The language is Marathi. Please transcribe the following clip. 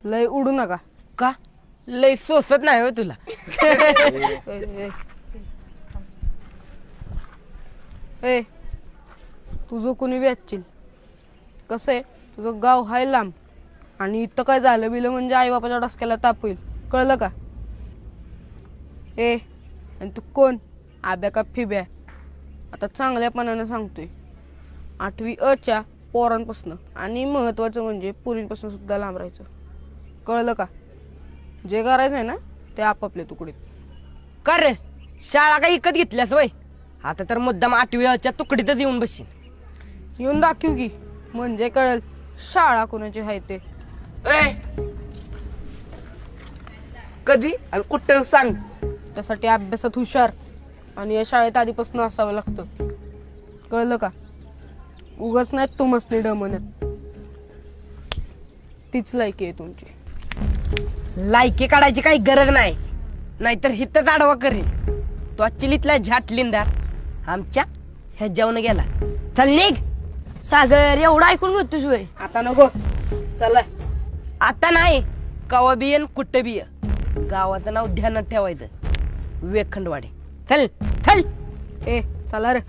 लय उडू नका. का लय सोसत नाही हो तुला. ए, ए, तुझं कोणी व्याचील कसं आहे. तुझं गाव हाय लांब आणि इथं काय झालं बिलं म्हणजे आई बापाच्या डोसक्याला ताप होईल, कळलं का? ए, आणि तू कोण, आब्या का फिब्या? आता चांगल्यापणानं सांगतोय, 8वी अच्या पोरांपासून आणि महत्वाचं म्हणजे पुरींपासून सुद्धा लांब राहायचं, कळलं का? जे करायचं आहे ना ते आपापल्या तुकडीत. कर रे, शाळा काय इकत घेतल्यास वय? आता तर मुद्दाम 8वीच्या तुकडीतच येऊन बसशील. येऊन दाखव की, म्हणजे कळेल शाळा कोणाची आहे ते. कधी आणि कुठं सांग. त्यासाठी अभ्यासात हुशार आणि या शाळेत आधीपासून असावं लागतं, कळलं का? उगाच नाही तू मस्ती डमनत. तीच लायकी आहे तुमची. लायकी काढायची काही गरज नाही, नाहीतर हिथंच आडवा करेल. तो अच्चिलीतला झाट लिंदार आमच्या ह्याच्यावरून गेला. चल निघ. सागर एवढं ऐकून घेतोस वय? आता नको, चला. आता नाही, कवा बियन कुठं बिय. गावाचं नाव ध्यानात ठेवायचं, वेखंडवाडे. चल चल. ए, चला रे.